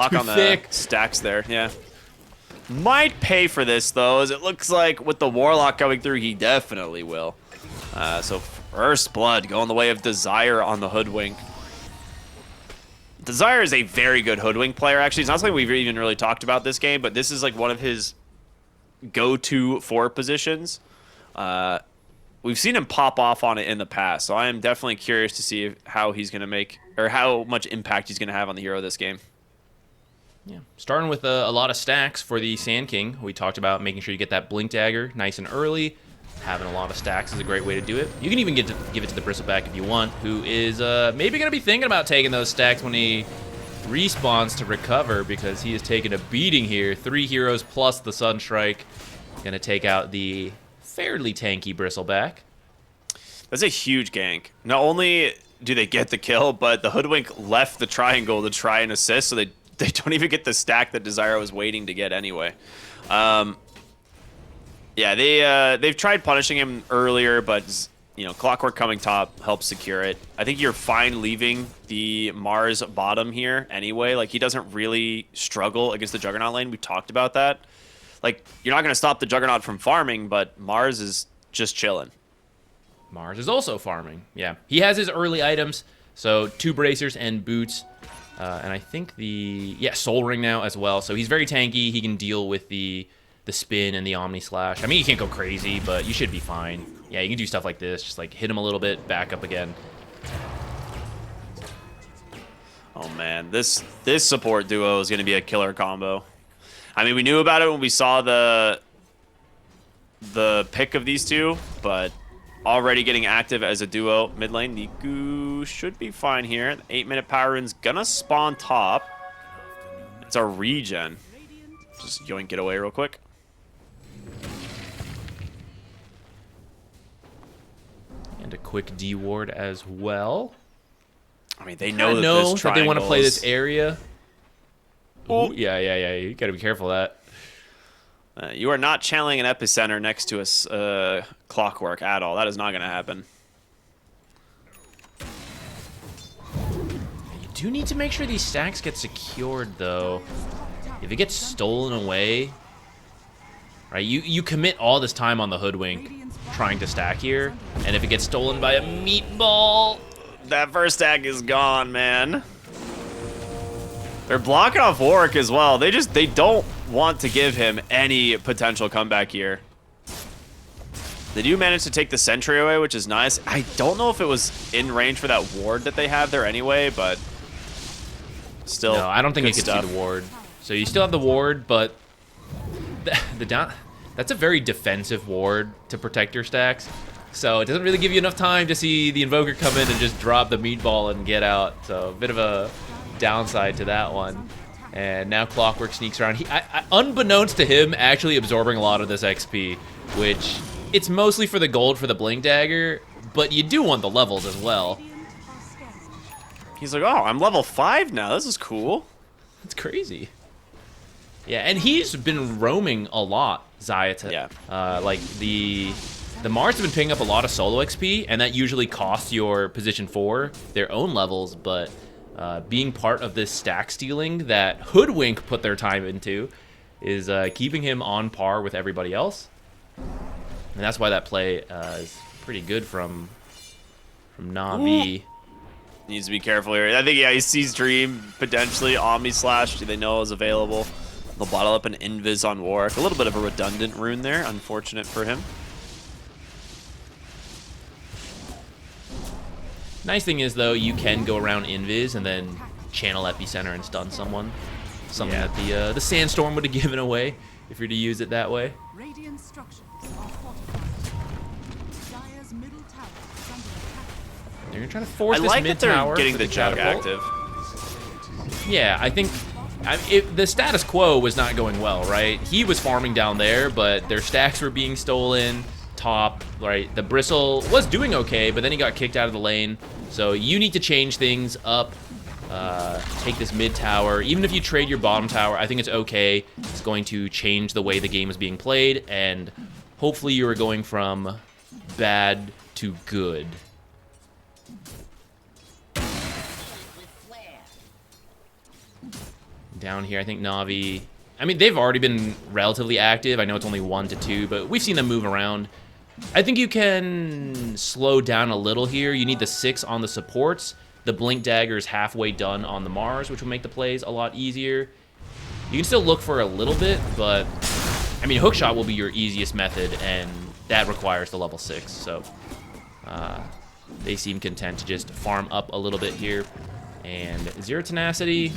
Lock on the stacks there, yeah. Might pay for this, though, as it looks like with the Warlock coming through, he definitely will. So first blood going the way of Desire on the Hoodwink. Desire is a very good Hoodwink player, actually. It's not something we've even really talked about this game, but this is like one of his go-to 4 positions. We've seen him pop off on it in the past, so I am definitely curious to see how he's going to make, or how much impact he's going to have on the hero this game. Yeah, starting with a lot of stacks for the Sand King. We talked about making sure you get that Blink Dagger nice and early. Having a lot of stacks is a great way to do it. You can even give it to the Bristleback if you want, who is maybe going to be thinking about taking those stacks when he respawns to recover, because he is taking a beating here. 3 heroes plus the Sunstrike. Going to take out the fairly tanky Bristleback. That's a huge gank. Not only do they get the kill, but the Hoodwink left the triangle to try and assist, so they don't even get the stack that Desire was waiting to get anyway. Yeah, they've tried punishing him earlier, but you know, Clockwork coming top helps secure it. I think you're fine leaving the Mars bottom here anyway. Like, he doesn't really struggle against the Juggernaut lane. We talked about that. Like, you're not going to stop the Juggernaut from farming, but Mars is just chilling. Mars is also farming. Yeah, he has his early items, so 2 bracers and boots. And I think Soul Ring now as well. So he's very tanky. He can deal with the spin and the Omni Slash. I mean, you can't go crazy, but you should be fine. Yeah, you can do stuff like this. Just like hit him a little bit, back up again. Oh man, this support duo is going to be a killer combo. I mean, we knew about it when we saw the pick of these two, but already getting active as a duo mid lane. Niku should be fine here. The 8-minute power run's gonna spawn top. It's a regen. Just yoink it away real quick. And a quick D ward as well. I mean, they know that they want to play this area. Ooh, yeah. You gotta be careful of that. You are not channeling an epicenter next to a Clockwork at all. That is not going to happen. You do need to make sure these stacks get secured, though. If it gets stolen away, right? You commit all this time on the Hoodwink trying to stack here, and if it gets stolen by a meatball, that first stack is gone, man. They're blocking off Warwick as well. They don't want to give him any potential comeback here. They do manage to take the sentry away, which is nice. I don't know if it was in range for that ward that they have there anyway, but still. No, I don't think it could see the ward. So you still have the ward, but that's a very defensive ward to protect your stacks. So it doesn't really give you enough time to see the Invoker come in and just drop the meatball and get out. So a bit of a downside to that one. And now Clockwork sneaks around. Unbeknownst to him, actually absorbing a lot of this XP, which it's mostly for the gold for the Blink Dagger, but you do want the levels as well. He's like, oh, I'm level 5 now. This is cool. It's crazy. Yeah, and he's been roaming a lot, Zayata. Yeah. Like the Mars have been picking up a lot of solo XP, and that usually costs your position 4 their own levels, but being part of this stack stealing that Hoodwink put their time into is keeping him on par with everybody else. And that's why that play is pretty good from Na'Vi. Ooh. Needs to be careful here. I think, yeah, he sees Dream, potentially. Omni Slash, they know is available. They'll bottle up an Invis on Warwick. A little bit of a redundant rune there. Unfortunate for him. Nice thing is, though, you can go around Invis and then channel Epicenter and stun someone. Something that the Sandstorm would have given away if you're to use it that way. Radiant structures are fortified. Dire's middle tower is under attack. They're trying to force this like mid that they're tower getting the jug active. Yeah, I think the status quo was not going well, right? He was farming down there, but their stacks were being stolen. Top, right? The Bristle was doing okay, but then he got kicked out of the lane. So you need to change things up. Take this mid tower. Even if you trade your bottom tower, I think it's okay. It's going to change the way the game is being played, and hopefully you are going from bad to good. Down here, I think Na'Vi... I mean, they've already been relatively active. I know it's only 1 to 2, but we've seen them move around. I think you can slow down a little here. You need the 6 on the supports. The Blink Dagger is halfway done on the Mars, which will make the plays a lot easier. You can still look for a little bit, but... I mean, Hookshot will be your easiest method, and that requires the level 6, so... they seem content to just farm up a little bit here. And Zero Tenacity...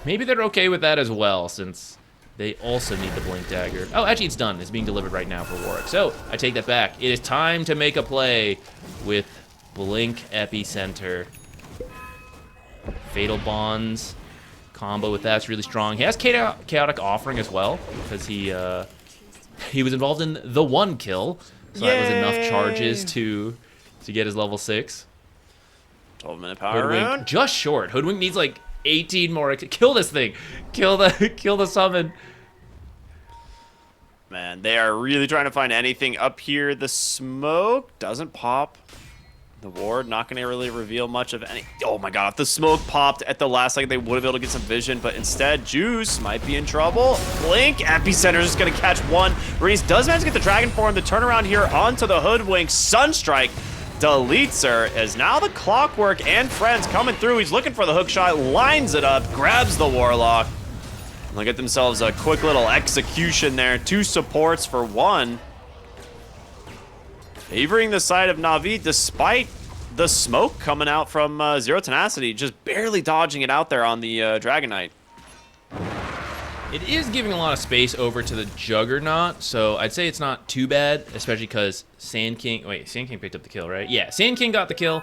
Maybe they're okay with that as well, since they also need the Blink Dagger. Oh, actually, it's done. It's being delivered right now for Warwick. So, I take that back. It is time to make a play with Blink Epicenter. Fatal Bonds combo with that's really strong. He has Chaotic Offering as well, because he was involved in the 1 kill. So that was enough charges to get his level 6. 12-minute power Hoodwink, round. just short. Hoodwink needs like 18 more. Kill this thing. Kill the summon. Man, they are really trying to find anything up here. The smoke doesn't pop. The ward not going to really reveal much of any. Oh my god, if the smoke popped at the last second, they would have been able to get some vision, but instead, Juice might be in trouble. Blink, Epicenter is just going to catch one. Reese does manage to get the Dragon Form. The turnaround here onto the Hoodwink. Sunstrike deletes her, as now the Clockwork and friends coming through. He's looking for the hook shot, lines it up, grabs the Warlock. They'll get themselves a quick little execution there. 2 supports for 1. Favoring the side of Na'Vi, despite the smoke coming out from Zero Tenacity, just barely dodging it out there on the Dragon Knight. It is giving a lot of space over to the Juggernaut, so I'd say it's not too bad, especially because Sand King... Wait, Sand King picked up the kill, right? Yeah, Sand King got the kill,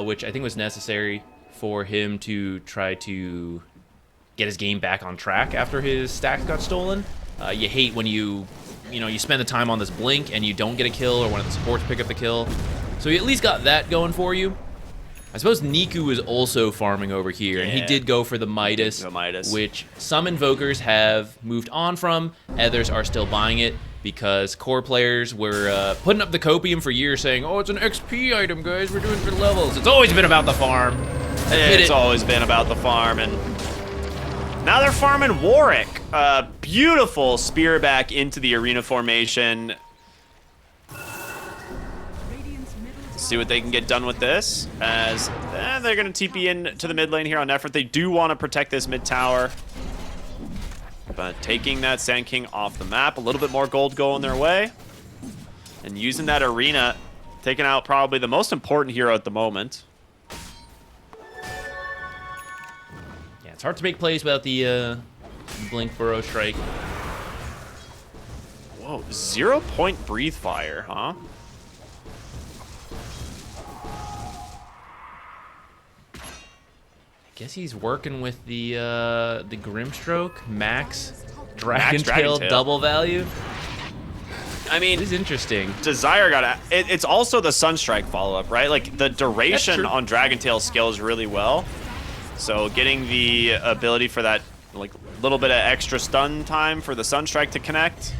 which I think was necessary for him to try to get his game back on track after his stacks got stolen. You hate when you spend the time on this Blink and you don't get a kill, or one of the supports pick up the kill. So he at least got that going for you. I suppose Niku is also farming over here, and he did go for the Midas, which some Invokers have moved on from. Others are still buying it because core players were putting up the copium for years saying, oh, it's an XP item, guys, we're doing it for levels. It's always been about the farm. It's always been about the farm, and now they're farming Warwick. Beautiful spear back into the arena formation. See what they can get done with this, as they're going to TP in to the mid lane here on effort. They do want to protect this mid tower, but taking that Sand King off the map, a little bit more gold going their way, and using that arena, taking out probably the most important hero at the moment. Yeah, it's hard to make plays without the Blink Burrow Strike. Whoa, 0-point breathe fire, huh? Guess he's working with the Grimstroke Max Dragon Tail double value. I mean, this is interesting. Desire got it's also the Sunstrike follow-up, right? Like the duration on Dragon Tail scales really well. So getting the ability for that like little bit of extra stun time for the Sunstrike to connect.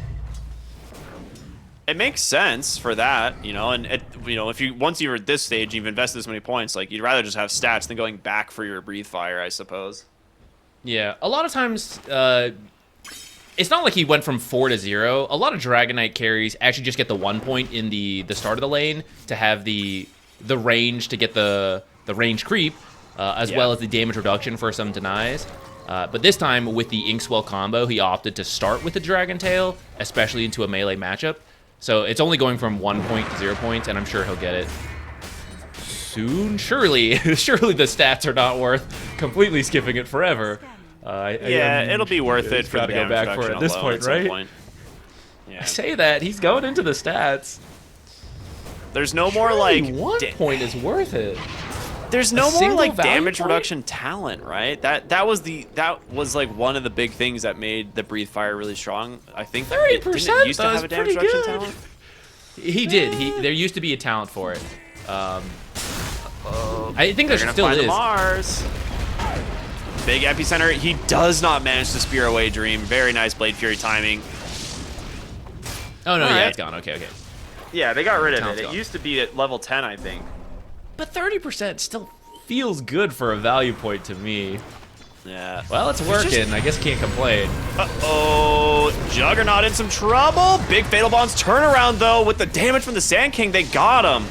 It makes sense for that, you know, and if once you're at this stage, you've invested this many points, like you'd rather just have stats than going back for your breathe fire, I suppose. Yeah, a lot of times, it's not like he went from 4 to 0. A lot of Dragon Knight carries actually just get the 1 point in the start of the lane to have the range to get the range creep, as well as the damage reduction for some denies. But this time with the Inkswell combo, he opted to start with the Dragon Tail, especially into a melee matchup. So it's only going from 1 point to 0 points, and I'm sure he'll get it soon. Surely the stats are not worth completely skipping it forever. It'll be worth it for the go back for it at this point, right? Yeah. I say that he's going into the stats. There's no more like 1 point is worth it. There's no more like damage point? reduction talent, right? That was like one of the big things that made the breathe fire really strong. I think 30% didn't it used to have a damage reduction talent. He did. There used to be a talent for it. I think there still is. Mars. Big epicenter. He does not manage to spear away Dream. Very nice Blade Fury timing. Oh no, yeah, it's gone. Okay. Yeah, they got rid of Talent's it. gone. It used to be at level 10, I think. But 30% still feels good for a value point to me. Yeah. Well, it's working. I guess can't complain. Uh-oh. Juggernaut in some trouble. Big Fatal Bond's turnaround, though. With the damage from the Sand King, they got him.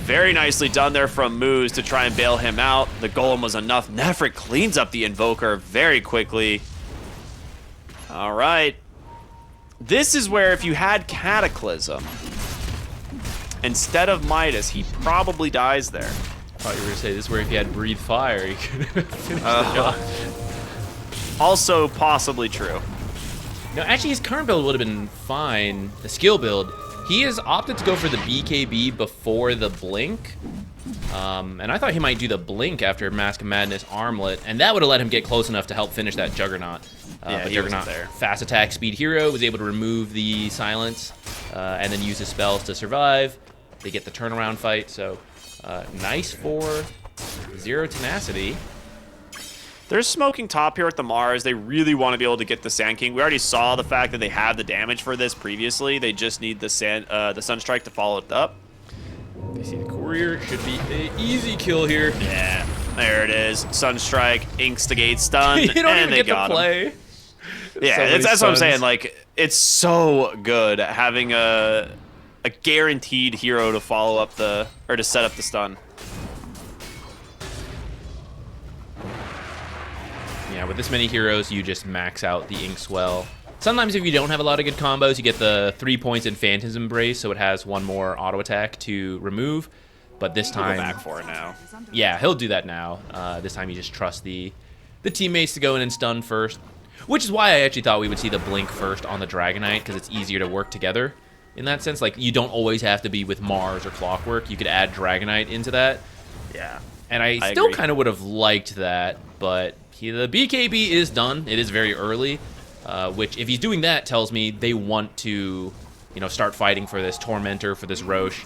Very nicely done there from Moose to try and bail him out. The Golem was enough. Nefrit cleans up the Invoker very quickly. All right. This is where if you had Cataclysm instead of Midas, he probably dies there. I thought you were going to say this is where if you had Breathe Fire, you could finish the job. Also possibly true. No, actually, his current build would have been fine. The skill build. He has opted to go for the BKB before the Blink. And I thought he might do the Blink after Mask of Madness Armlet, and that would have let him get close enough to help finish that Juggernaut. But Juggernaut, fast attack, speed hero, was able to remove the silence and then use his spells to survive. They get the turnaround fight, so nice for Zero Tenacity. They're smoking top here at the Mars. They really want to be able to get the Sand King. We already saw the fact that they have the damage for this previously. They just need the Sunstrike to follow it up. They see the Courier. Should be an easy kill here. Yeah, there it is. Sunstrike, Instigate, Stun, you don't and even they get got to play. him. Yeah, that's what I'm saying. Like, it's so good having a guaranteed hero to follow up or to set up the stun. Yeah, with this many heroes, you just max out the Inkswell. Sometimes if you don't have a lot of good combos, you get the 3 points in Phantom's Embrace, so it has one more auto attack to remove. But this time, Go back for it now. Yeah, he'll do that now. This time you just trust the teammates to go in and stun first, which is why I actually thought we would see the Blink first on the Dragonite, because it's easier to work together in that sense. Like, you don't always have to be with Mars or Clockwork. You could add Dragonite into that. Yeah. And I still kind of would have liked that, but the BKB is done. It is very early, which if he's doing that tells me they want to, start fighting for this Tormentor, for this Roche,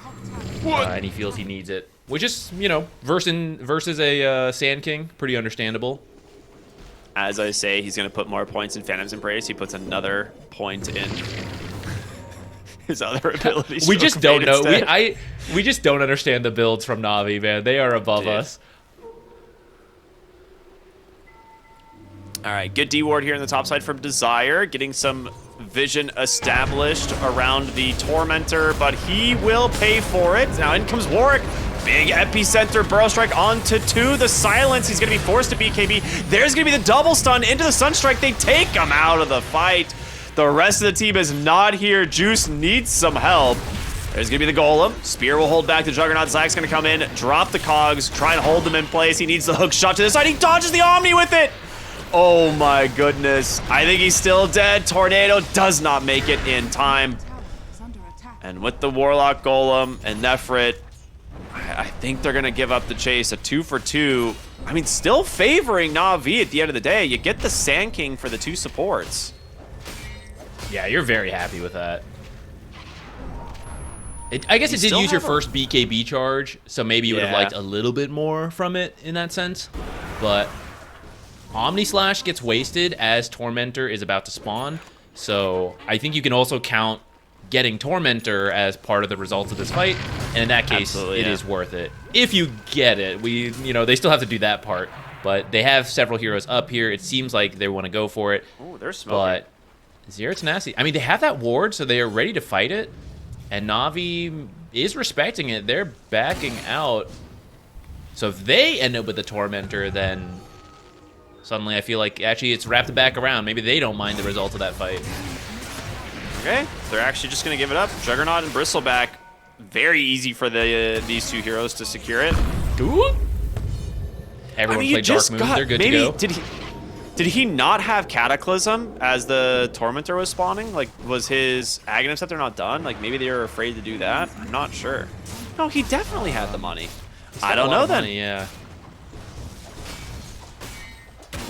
and he feels he needs it, which is, versus a Sand King, pretty understandable. As I say, he's going to put more points in Phantom's Embrace. He puts another point in his other abilities. We just don't know. We just don't understand the builds from Na'Vi, man. They are above us. All right, good D ward here on the top side from Desire, getting some vision established around the Tormentor, but he will pay for it. Now in comes Warwick. Big epicenter burrow strike onto 2. The silence, he's going to be forced to BKB. There's going to be the double stun into the Sunstrike. They take him out of the fight. The rest of the team is not here. Juice needs some help. There's going to be the Golem. Spear will hold back the Juggernaut. Zach's going to come in, drop the cogs, try and hold them in place. He needs the hook shot to the side. He dodges the Omni with it. Oh my goodness. I think he's still dead. Tornado does not make it in time. And with the Warlock Golem and Nefrit, I think they're going to give up the chase. A 2 for 2. I mean, still favoring Na'Vi at the end of the day. You get the Sand King for the 2 supports. Yeah, you're very happy with that. I guess it did use your first BKB charge, so maybe you would have liked a little bit more from it in that sense. But Omni Slash gets wasted as Tormentor is about to spawn, so I think you can also count getting Tormentor as part of the results of this fight, and in that case, it is worth it. If you get it, they still have to do that part, but they have several heroes up here. It seems like they want to go for it. Oh, they're smoking. But Zero Tenacity, I mean, they have that ward, so they are ready to fight it, and Na'Vi is respecting it. They're backing out. So if they end up with the Tormentor, then suddenly I feel like actually it's wrapped back around. Maybe they don't mind the result of that fight. Okay, they're actually just going to give it up. Juggernaut and Bristleback, very easy for these 2 heroes to secure it. Dude. Everyone played Dark Moon. They're good to go. Did he not have Cataclysm as the Tormentor was spawning? Like, was his Aghanim Scepter not done? Like, maybe they were afraid to do that? I'm not sure. No, he definitely had the money. I don't know then. Money, yeah.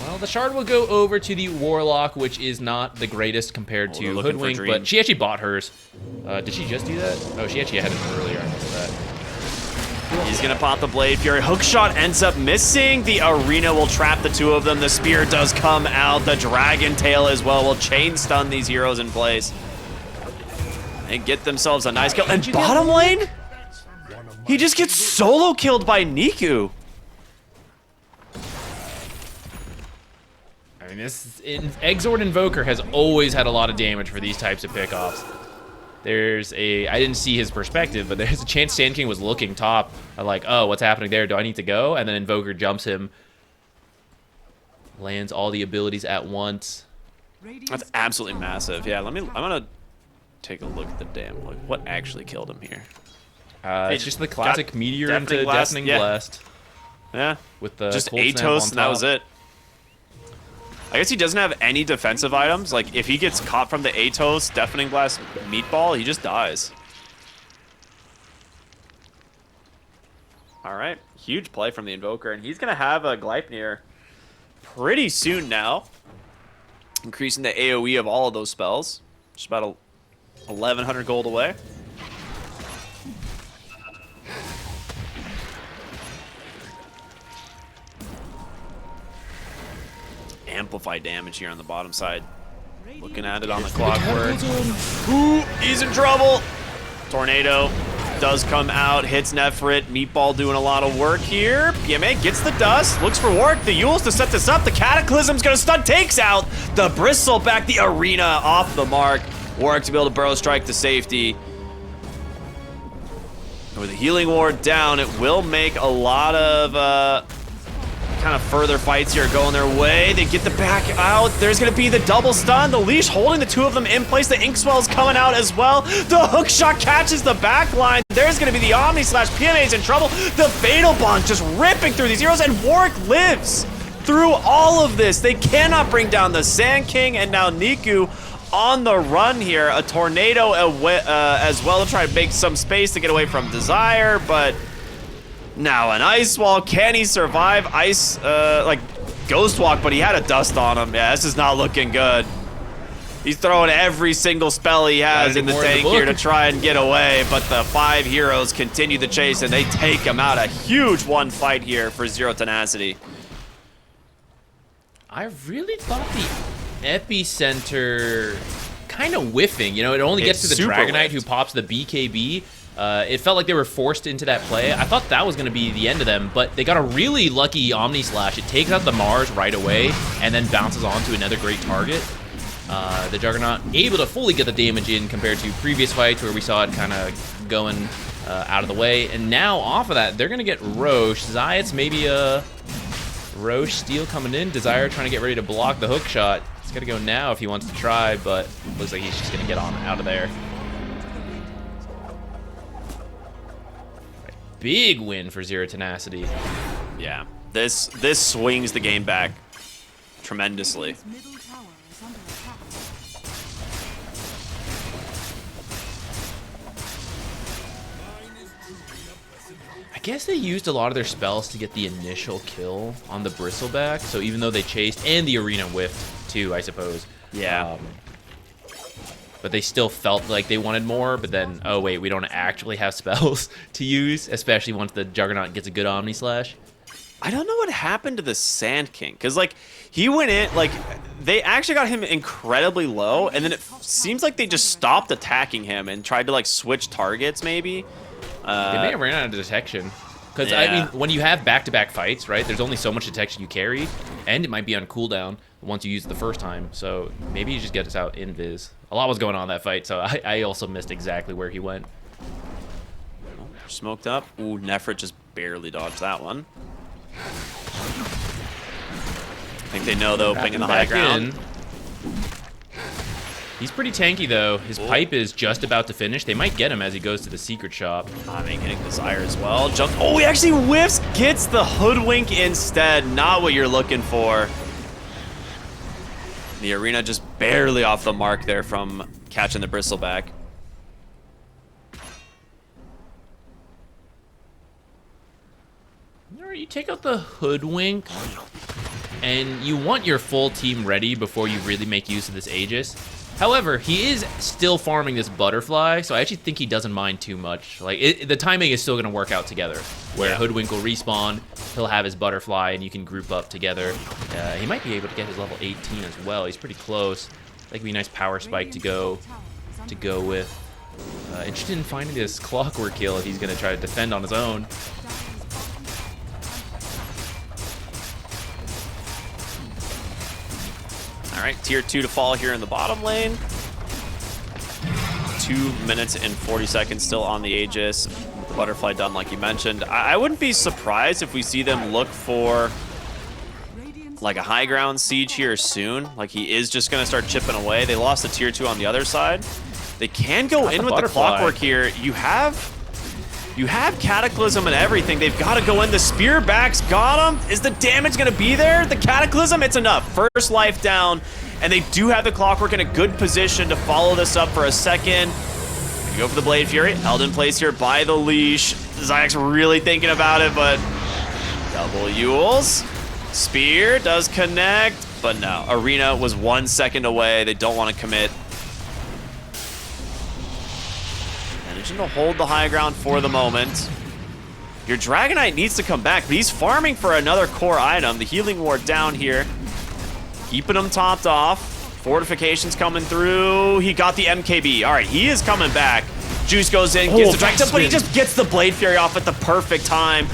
Well, the shard will go over to the Warlock, which is not the greatest compared to Hoodwink, but she actually bought hers. Did she just do that? Oh, she actually had it earlier. I missed that. He's going to pop the Blade Fury. Hookshot ends up missing. The Arena will trap the 2 of them. The Spear does come out. The Dragon Tail as well will chain stun these heroes in place. And get themselves a nice kill. And bottom lane? He just gets solo killed by Niku. I mean, Exort Invoker has always had a lot of damage for these types of pickoffs. I didn't see his perspective, but there's a chance Sand King was looking top. Like, oh, what's happening there? Do I need to go? And then Invoker jumps him. Lands all the abilities at once. That's absolutely massive. Yeah, I'm gonna take a look at the damn. Like, what actually killed him here? It's just the classic Meteor into Deafening Blast. Yeah. With the just Cold Snap Atos, on and that was top. it. I guess he doesn't have any defensive items. Like, if he gets caught from the Atos, Deafening Blast, Meatball, he just dies. All right. Huge play from the Invoker, and he's going to have a Gleipnir pretty soon now. Increasing the AoE of all of those spells. Just about 1,100 gold away. Amplify damage here on the bottom side. Looking at it on the clockwork. Ooh, he's in trouble. Tornado does come out, hits Nefrit. Meatball doing a lot of work here. PMA gets the dust, looks for work. The Yules to set this up. The Cataclysm's gonna stun, takes out the Bristleback, the Arena off the mark. Warwick to be able to Burrow Strike to safety. With the Healing Ward down, it will make a lot of kind of further fights here going their way. They get the back out. There's going to be the double stun. The leash holding the two of them in place. The Inkswell's coming out as well. The hook shot catches the back line. There's going to be the Omni slash. PMA's in trouble. The Fatal Bond just ripping through these heroes, and Warwick lives through all of this. They cannot bring down the Sand King, and now Niku on the run here. A Tornado as well to try to make some space to get away from Desire, but now an Ice Wall. Can he survive? Ice, like Ghost Walk, but he had a dust on him. Yeah, this is not looking good. He's throwing every single spell he has in the tank here to try and get away, but the 5 heroes continue the chase, and they take him out. A huge one fight here for Zero Tenacity. I really thought the Epicenter kind of whiffing. You know, it only gets to the Dragonite who pops the BKB. It felt like they were forced into that play. I thought that was going to be the end of them, but they got a really lucky Omni Slash. It takes out the Mars right away and then bounces on to another great target. The Juggernaut able to fully get the damage in compared to previous fights where we saw it kind of going out of the way. And now off of that, they're going to get Roche. Zayat's maybe a Roche steal coming in. Desire trying to get ready to block the hook shot. He's got to go now if he wants to try, but looks like he's just going to get on out of there. Big win for Zero Tenacity. Yeah, this swings the game back tremendously. I guess they used a lot of their spells to get the initial kill on the Bristleback, so even though they chased, and the Arena whiffed too, I suppose. Yeah. But they still felt like they wanted more, but then, oh wait, we don't actually have spells to use, especially once the Juggernaut gets a good Omni Slash. I don't know what happened to the Sand King, because, like, he went in, like, they actually got him incredibly low, and then it seems like they just stopped attacking him and tried to, like, switch targets, maybe. They may have ran out of detection. Because, yeah. I mean, when you have back-to-back fights, right, there's only so much detection you carry, and it might be on cooldown once you use it the first time, so maybe you just get us out invis. A lot was going on that fight, so I also missed exactly where he went. Smoked up. Ooh, Nefrit just barely dodged that one. I think they know, though, being in the high ground. He's pretty tanky, though. His pipe is just about to finish. They might get him as he goes to the secret shop. I mean, getting Desire as well. Oh, he actually whiffs, gets the Hoodwink instead. Not what you're looking for. The Arena just barely off the mark there from catching the Bristleback. You take out the Hoodwink, and you want your full team ready before you really make use of this Aegis. However, he is still farming this Butterfly, so I actually think he doesn't mind too much. Like, the timing is still going to work out together, where Hoodwink will respawn, he'll have his Butterfly, and you can group up together. He might be able to get his level 18 as well. He's pretty close. That could be a nice power spike to go with. Interested in finding this Clockwork kill if he's going to try to defend on his own. right, tier 2 to fall here in the bottom lane. 2 minutes and 40 seconds still on the Aegis. With the butterfly done, like you mentioned. I wouldn't be surprised if we see them look for like a high ground siege here soon. Like he is just going to start chipping away. They lost the tier 2 on the other side. They can go in with the clockwork here. You have Cataclysm and everything. They've got to go in. The spear backs got him. Is the damage going to be there? The Cataclysm, it's enough. First life down, and they do have the clockwork in a good position to follow this up for a second. You go for the Blade Fury. Held in place here by the leash. Zayak's really thinking about it, but double Yules. Spear does connect, but no. Arena was 1 second away. They don't want to commit. Managing to hold the high ground for the moment. Your Dragon Knight needs to come back, but he's farming for another core item. The Healing Ward down here. Keeping him topped off. Fortifications coming through. He got the MKB. All right, he is coming back. Juice goes in, gets the Dragon, but he just gets the Blade Fury off at the perfect time.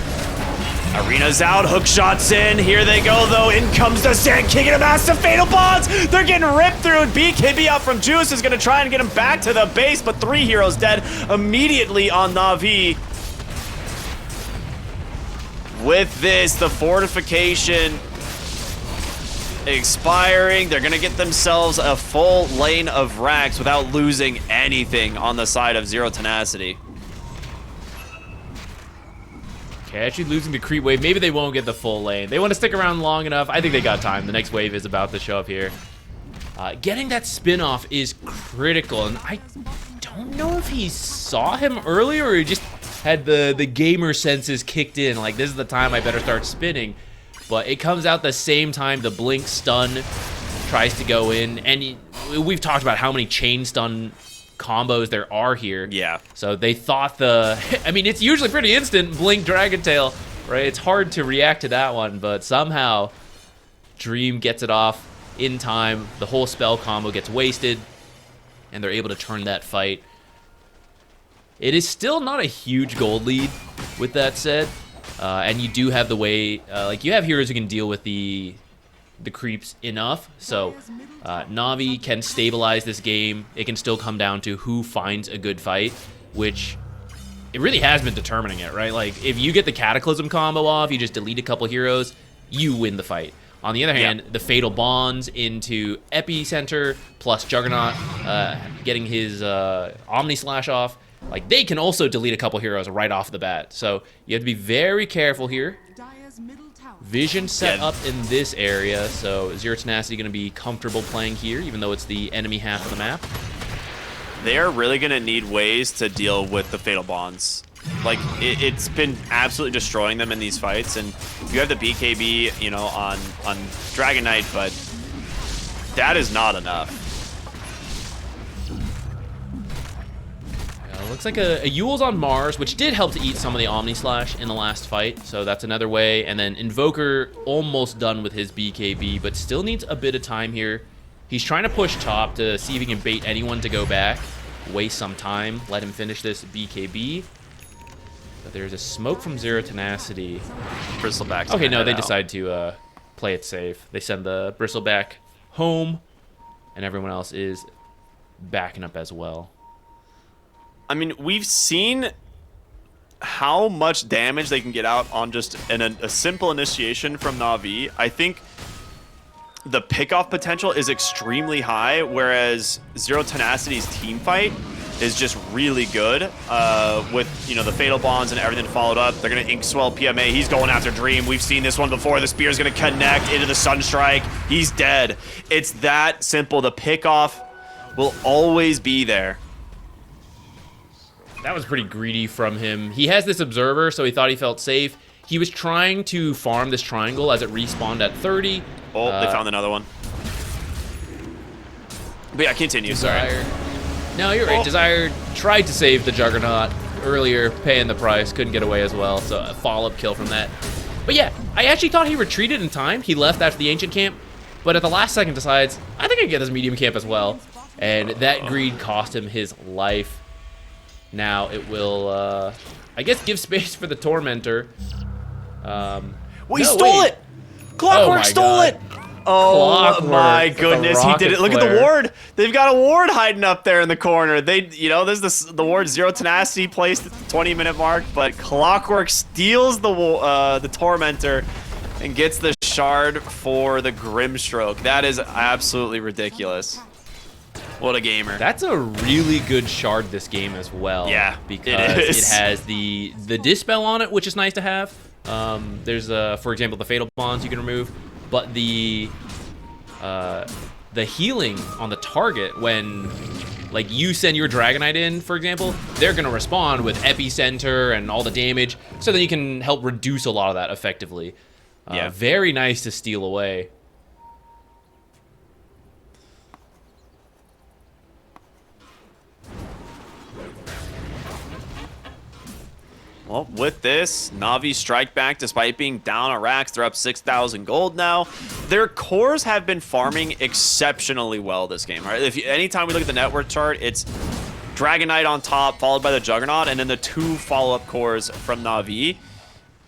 Arena's out, hook shots in. Here they go, though. In comes the Sand King and a massive Fatal Bonds. They're getting ripped through, and BKB out from Juice is going to try and get him back to the base, but 3 heroes dead immediately on Na'Vi. With this, the fortification expiring. They're going to get themselves a full lane of racks without losing anything on the side of Zero Tenacity. Okay, actually losing the creep wave. Maybe they won't get the full lane. They want to stick around long enough. I think they got time. The next wave is about to show up here. Getting that spin off is critical, and I don't know if he saw him earlier or he just had the gamer senses kicked in. Like, this is the time I better start spinning. But it comes out the same time the blink stun tries to go in, and we've talked about how many chain stun combos there are here. Yeah. So they thought I mean, it's usually pretty instant, blink Dragon Tail, right? It's hard to react to that one, but somehow Dream gets it off in time. The whole spell combo gets wasted, and they're able to turn that fight. It is still not a huge gold lead, with that said. And you do have the way, like, you have heroes who can deal with the creeps enough, so Na'Vi can stabilize this game. It can still come down to who finds a good fight, which it really has been determining it, right? Like, if you get the Cataclysm combo off, you just delete a couple heroes, you win the fight. On the other hand, the Fatal Bonds into Epicenter, plus Juggernaut getting his Omni Slash off, like, they can also delete a couple heroes right off the bat. So you have to be very careful here. Vision set up in this area, so Zero Tenacity going to be comfortable playing here, even though it's the enemy half of the map. They're really going to need ways to deal with the Fatal Bonds. Like, it's been absolutely destroying them in these fights, and you have the BKB, you know, on Dragon Knight, but that is not enough. Looks like a Yule's on Mars, which did help to eat some of the Omni Slash in the last fight, so that's another way. And then Invoker almost done with his BKB, but still needs a bit of time here. He's trying to push top to see if he can bait anyone to go back, waste some time, let him finish this BKB. But there's a smoke from Zero Tenacity. Bristleback. Okay, no, they decide to play it safe. They send the Bristleback home, and everyone else is backing up as well. I mean, we've seen how much damage they can get out on just a simple initiation from Na'Vi. I think the pickoff potential is extremely high, whereas Zero Tenacity's team fight is just really good with, you know, the Fatal Bonds and everything followed up. They're going to Ink Swell PMA. He's going after Dream. We've seen this one before. The Spear's going to connect into the Sunstrike. He's dead. It's that simple. The pickoff will always be there. That was pretty greedy from him. He has this Observer, so he thought he felt safe. He was trying to farm this triangle as it respawned at 30. Oh, they found another one. But yeah, continue. Desire. Sorry. No, you're right. Desire tried to save the Juggernaut earlier, paying the price. Couldn't get away as well, so a follow-up kill from that. But yeah, I actually thought he retreated in time. He left after the Ancient Camp, but at the last second decides, I think I can get this Medium Camp as well. And that greed cost him his life. Now it will, I guess, give space for the Tormentor. Well, he stole it! Clockwork stole it! Oh Clockwork my with the goodness, he did rocket it. Look at the flare. ward. They've got a ward hiding up there in the corner. There's the ward 0 tenacity placed at the 20-minute mark, but Clockwork steals the Tormentor and gets the shard for the Grimstroke. That is absolutely ridiculous. What a gamer. That's a really good shard this game as well. Yeah, because it is. it has the Dispel on it, which is nice to have. There's for example, the Fatal Bonds you can remove, but the healing on the target when like you send your Dragonite in, for example, they're gonna respond with Epicenter and all the damage, so then you can help reduce a lot of that effectively. Yeah. Very nice to steal away. Well, with this, Na'Vi strike back despite being down on racks. They're up 6,000 gold now. Their cores have been farming exceptionally well this game, right? Anytime we look at the network chart, it's Dragonite on top, followed by the Juggernaut, and then the 2 follow-up cores from Na'Vi.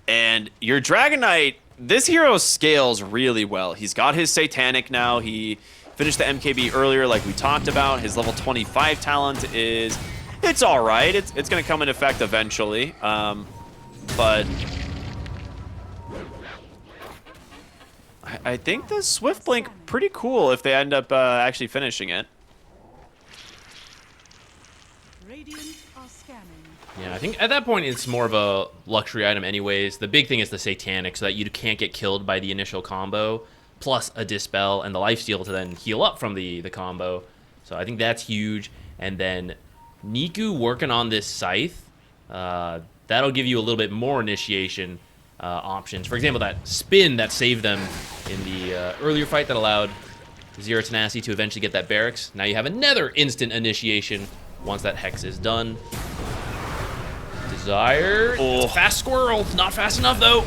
And your Dragonite, this hero scales really well. He's got his Satanic now. He finished the MKB earlier like we talked about. His level 25 talent is... It's all right. It's going to come into effect eventually. But I think the Swift Blink pretty cool if they end up actually finishing it. Radiant are scanning. Yeah, I think at that point it's more of a luxury item anyways. The big thing is the Satanic so that you can't get killed by the initial combo, plus a Dispel and the lifesteal to then heal up from the combo. So I think that's huge. And then Niku working on this Scythe, that'll give you a little bit more initiation options. For example, that spin that saved them in the earlier fight that allowed 0 Tenacity to eventually get that Barracks. Now you have another instant initiation once that Hex is done. Desire. Oh. Fast squirrel. Not fast enough, though.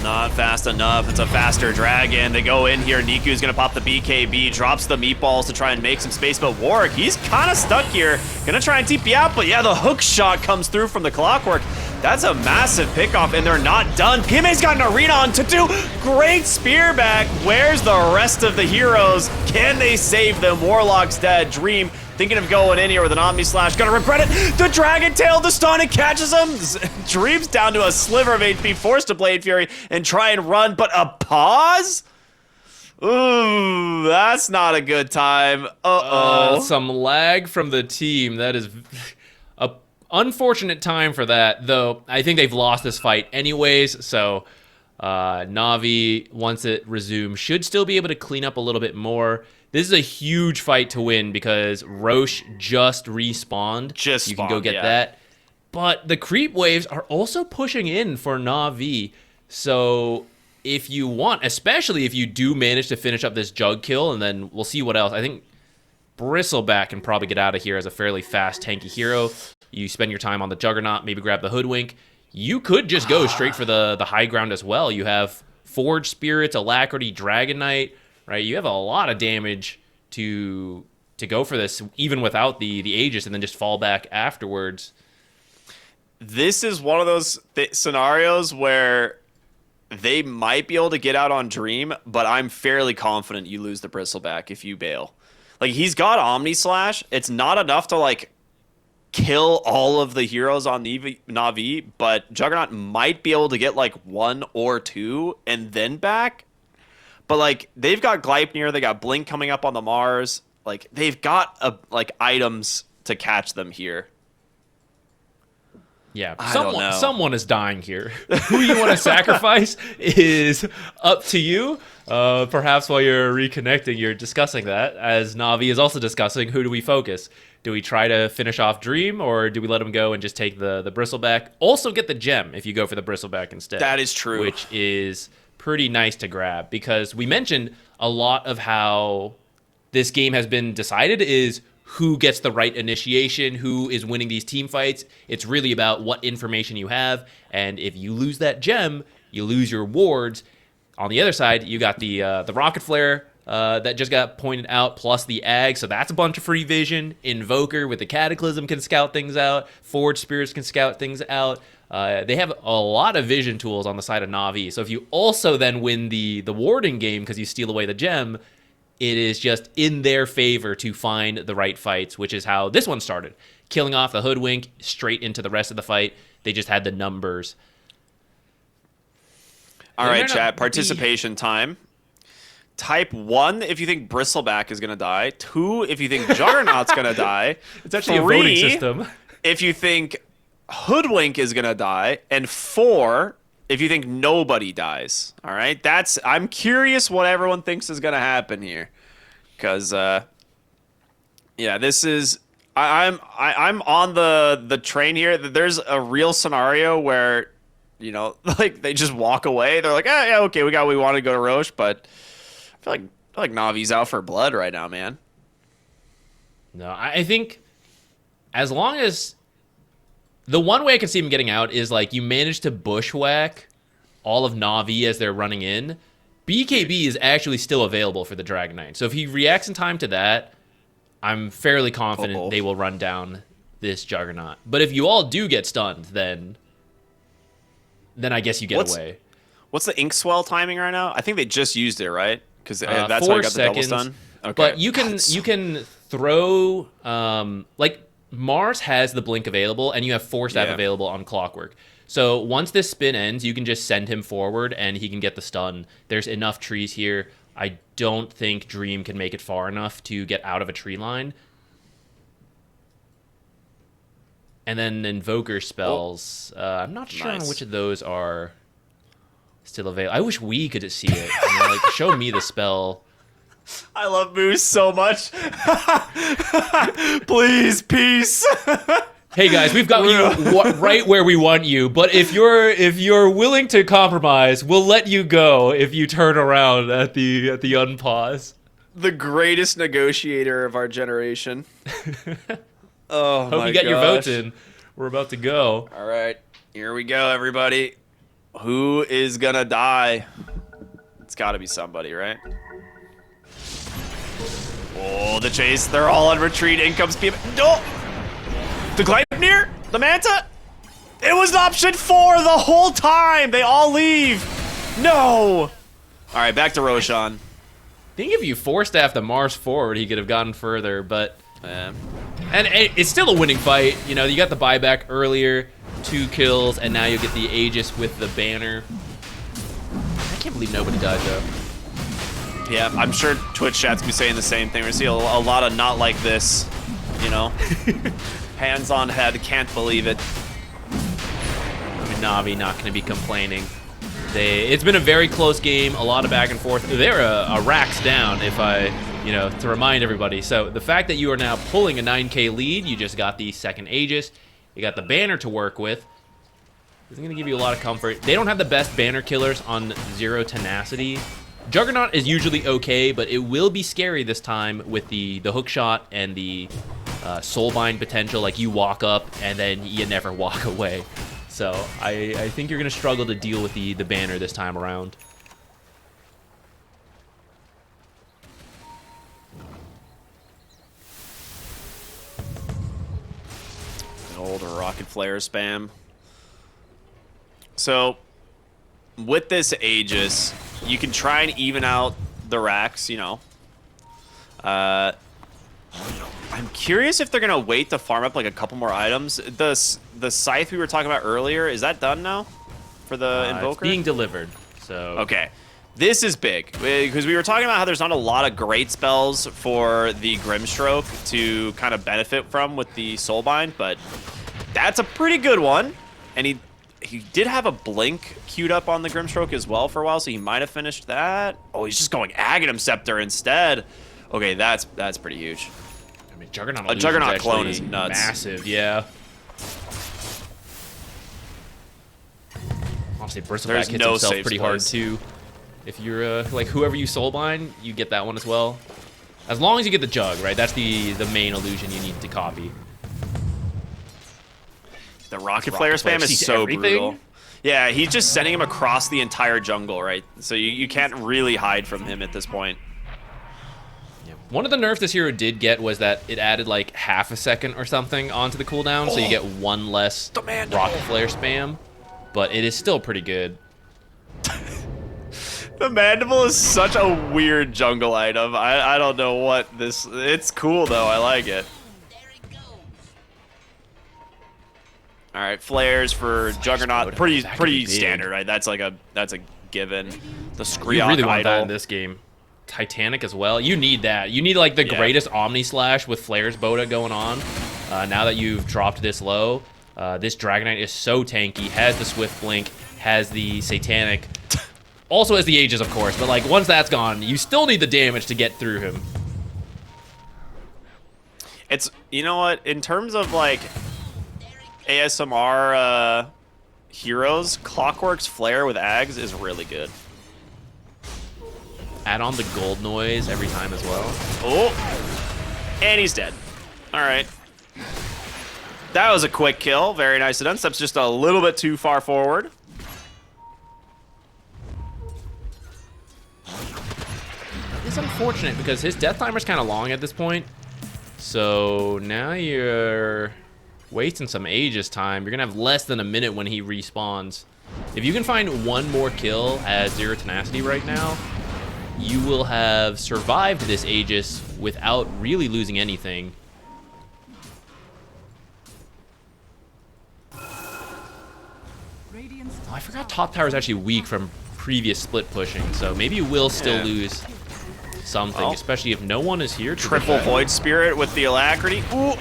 Not fast enough. It's a faster dragon. They go in here. Niku's going to pop the BKB, drops the meatballs to try and make some space. But Warwick, he's kind of stuck here. Going to try and TP out. But yeah, the hook shot comes through from the Clockwork. That's a massive pickoff, and they're not done. PMA's got an arena on to do. Great spear back. Where's the rest of the heroes? Can they save them? Warlock's dead. Dream thinking of going in here with an Omni Slash. Gonna regret it. The Dragon Tail, the stun, it catches him. Dream's down to a sliver of HP, forced to Blade Fury and try and run, but a pause? Ooh, that's not a good time. Uh-oh. Some lag from the team. That is a unfortunate time for that, though. I think they've lost this fight anyways, so Na'Vi, once it resumes, should still be able to clean up a little bit more. This is a huge fight to win because Roche just respawned. You can go get that. But the creep waves are also pushing in for Na'Vi. So if you want, especially if you do manage to finish up this Jug kill, and then we'll see what else. I think Bristleback can probably get out of here as a fairly fast, tanky hero. You spend your time on the Juggernaut, maybe grab the Hoodwink. You could just go straight for the high ground as well. You have Forge Spirits, Alacrity, Dragonite, right? You have a lot of damage to go for this, even without the Aegis, and then just fall back afterwards. This is one of those scenarios where they might be able to get out on Dream, but I'm fairly confident you lose the Bristleback if you bail. Like, he's got Omni Slash. It's not enough to, like, kill all of the heroes on Na'Vi, but Juggernaut might be able to get, like, 1 or 2 and then back. But, like, they've got Gleipnir, they got Blink coming up on the Mars. Like, they've got, like, items to catch them here. Yeah, I don't know. Someone is dying here. Who you want to sacrifice is up to you. Perhaps while you're reconnecting, you're discussing that, as Na'Vi is also discussing who do we focus. Do we try to finish off Dream, or do we let him go and just take the Bristleback? Also get the gem if you go for the Bristleback instead. That is true. Which is pretty nice to grab, because we mentioned a lot of how this game has been decided is who gets the right initiation, who is winning these team fights. It's really about what information you have, and if you lose that gem, you lose your wards. On the other side, you got the Rocket Flare that just got pointed out, plus the Ag, so that's a bunch of free vision. Invoker with the Cataclysm can scout things out. Forge Spirits can scout things out. They have a lot of vision tools on the side of Na'Vi, so if you also then win the Warden game because you steal away the gem, it is just in their favor to find the right fights, which is how this one started. Killing off the Hoodwink straight into the rest of the fight. They just had the numbers. All right, chat. Participation time. Type 1 if you think Bristleback is going to die. 2 if you think Juggernaut's going to die. It's actually a voting system. If you think Hoodwink is going to die. And 4 if you think nobody dies. All right? I'm curious what everyone thinks is going to happen here. Because, yeah, this is... I'm on the train here. There's a real scenario where, you know, like they just walk away. They're like, yeah, okay, we wanted to go to Roche, but I feel like Navi's out for blood right now, man. No, I think as long as the one way I can see him getting out is like you manage to bushwhack all of Na'Vi as they're running in. BKB is actually still available for the Dragon Knight. So if he reacts in time to that, I'm fairly confident they will run down this Juggernaut. But if you all do get stunned, then I guess you get away. What's the Inkswell timing right now? I think they just used it, right? Because that's how I got the double stun. Okay. But you can throw like Mars has the blink available, and you have Force Staff available on Clockwork. So once this spin ends, you can just send him forward, and he can get the stun. There's enough trees here. I don't think Dream can make it far enough to get out of a tree line. And then Invoker spells. I'm not sure on which of those are still available. I wish we could see it. You know, like, show me the spell. I love Moose so much. Please, peace. Hey guys, we've got you right where we want you. But if you're willing to compromise, we'll let you go if you turn around at the unpause. The greatest negotiator of our generation. Oh my gosh. Hope you get your votes in. We're about to go. All right, here we go, everybody. Who is gonna die? It's got to be somebody, right? Oh, the chase. They're all on retreat. In comes PM. No! The Gleipnir? The Manta? It was option 4 the whole time! They all leave! No! Alright, back to Roshan. I think if you Force Staff the Mars forward, he could have gotten further, but... and it's still a winning fight. You know, you got the buyback earlier, 2 kills, and now you get the Aegis with the banner. I can't believe nobody died, though. Yeah, I'm sure Twitch chat's be saying the same thing. We're seeing a lot of not like this, you know? Hands on head, can't believe it. Na'Vi not going to be complaining. It's been a very close game, a lot of back and forth. They're a racks down, if I, you know, to remind everybody. So the fact that you are now pulling a 9K lead, you just got the second Aegis, you got the banner to work with. It's going to give you a lot of comfort. They don't have the best banner killers on 0 Tenacity. Juggernaut is usually okay, but it will be scary this time with the hook shot and the soulbind potential. Like, you walk up and then you never walk away. So I think you're going to struggle to deal with the banner this time around. An old rocket flare spam. So with this Aegis, you can try and even out the racks, you know. I'm curious if they're gonna wait to farm up like a couple more items. The scythe we were talking about earlier, is that done now for the Invoker? It's being delivered. So okay, this is big because we were talking about how there's not a lot of great spells for the Grimstroke to kind of benefit from with the Soulbind, but that's a pretty good one. And he did have a blink queued up on the Grimstroke as well for a while, so he might have finished that. Oh, he's just going Aghanim Scepter instead. Okay, that's pretty huge. I mean, Juggernaut a Juggernaut clone is nuts. Massive, yeah. Honestly, Bristleback hits himself pretty hard too. If you're like whoever you soulbind, you get that one as well. As long as you get the Jug, right? That's the main illusion you need to copy. The Rocket Flare spam is so brutal. Yeah, he's just sending him across the entire jungle, right? So you can't really hide from him at this point. One of the nerfs this hero did get was that it added like half a second or something onto the cooldown, so you get one less rocket flare spam, but it is still pretty good. The mandible is such a weird jungle item. I don't know what this... It's cool, though. I like it. All right, flares for Juggernaut. Pretty standard, right? That's a given. The Screok You really want that idol. in this game. Titanic as well. You need that. You need like the greatest Omni Slash with flares Boda going on. Now that you've dropped this low, this Dragonite is so tanky. Has the Swift Blink, has the Satanic. Also has the Aegis, of course, but like once that's gone, you still need the damage to get through him. It's, you know what, in terms of like ASMR heroes, Clockwork's Flare with Ags is really good. Add on the gold noise every time as well. Oh, and he's dead. All right. That was a quick kill. Very nice. It steps just a little bit too far forward. It's unfortunate because his death timer's kind of long at this point. So now you're wasting some Aegis time. You're going to have less than a minute when he respawns. If you can find one more kill as 0 Tenacity right now, you will have survived this Aegis without really losing anything. Oh, I forgot top tower is actually weak from previous split pushing, so maybe you will still lose something, especially if no one is here to Triple defend. Void Spirit with the Alacrity. Ooh,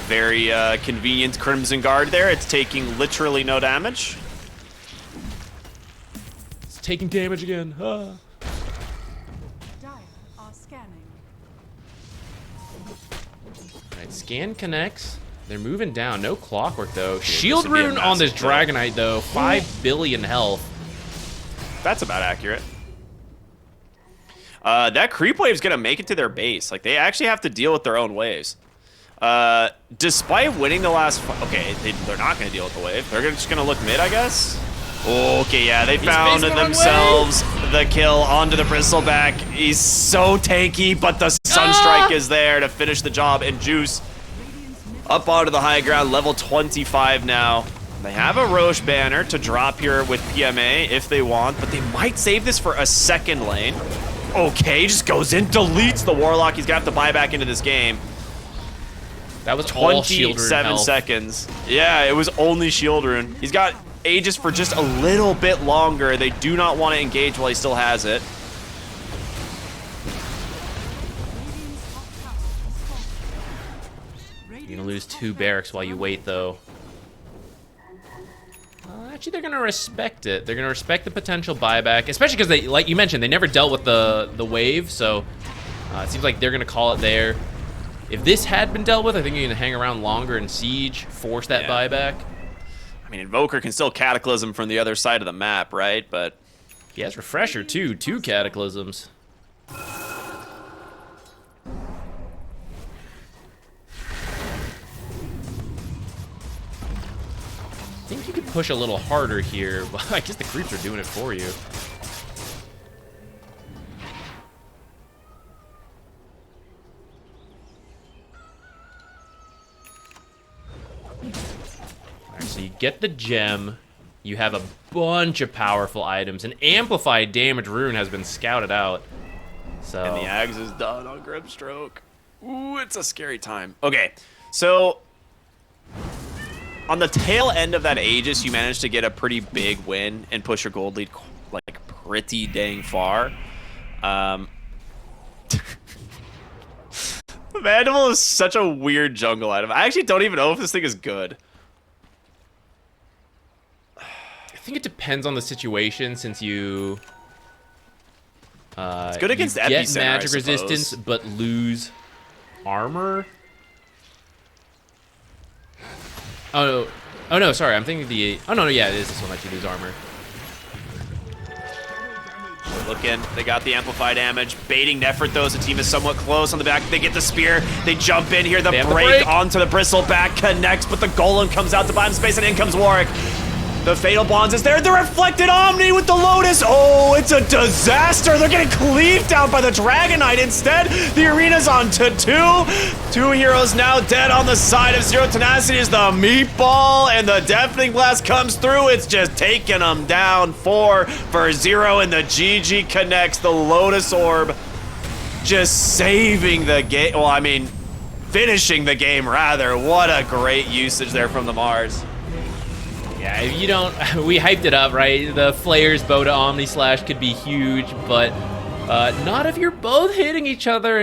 very convenient Crimson Guard there. It's taking literally no damage. It's taking damage again. Dire are scanning. Alright, scan connects. They're moving down. No Clockwork, though. this Shield would be a Rune on this massive kill. Dragonite, though. 5 billion health. That's about accurate. That creep wave's gonna make it to their base. Like, they actually have to deal with their own waves. Despite winning the last... Okay, they're not gonna deal with the wave. They're just gonna look mid, I guess. Okay, yeah, they found facing the wrong themselves the kill onto the Bristleback. He's so tanky, but the Sunstrike is there to finish the job. And Juice up onto the high ground, level 25 now. They have a Roche banner to drop here with PMA if they want, but they might save this for a second lane. Okay, just goes in, deletes the Warlock. He's gonna have to buy back into this game. That was all Shield Rune 27 health. seconds. Yeah, it was only Shield Rune. He's got Aegis for just a little bit longer. They do not want to engage while he still has it. You're gonna lose 2 barracks while you wait, though. Actually, they're gonna respect it. They're gonna respect the potential buyback, especially because they, like you mentioned, they never dealt with the wave. So it seems like they're gonna call it there. If this had been dealt with, I think you're gonna hang around longer in Siege, force that buyback. I mean, Invoker can still Cataclysm from the other side of the map, right? But He has Refresher too, 2 Cataclysms. I think you could push a little harder here, but I guess the creeps are doing it for you. Alright, so you get the gem. You have a bunch of powerful items. An amplified damage rune has been scouted out. So and the Ags is done on Grimstroke. Ooh, it's a scary time. Okay, so on the tail end of that Aegis, you managed to get a pretty big win and push your gold lead like pretty dang far. The Mandible is such a weird jungle item. I actually don't even know if this thing is good. I think it depends on the situation, since you It's good against you get Epicenter, magic I suppose. resistance but lose armor. Oh no, sorry, I'm thinking the... Oh no, yeah, it is this one that you lose armor. Looking, they got the amplified damage. Baiting Nefert though, as the team is somewhat close on the back. They get the spear. They jump in here. The They have the break break. onto the Bristleback connects, but the Golem comes out to buy him space, and in comes Warwick. The Fatal Bonds is there. The Reflected Omni with the Lotus. Oh, it's a disaster. They're getting cleaved out by the Dragon Knight instead. The arena's on to 2. 2 heroes now dead on the side of Zero. Tenacity is the meatball, and the Deafening Blast comes through. It's just taking them down. 4 for 0, and the GG connects. The Lotus Orb just saving the game. Well, I mean, finishing the game, rather. What a great usage there from the Mars. Yeah, if you don't, we hyped it up, right? The Flares bow to Omni Slash could be huge, but not if you're both hitting each other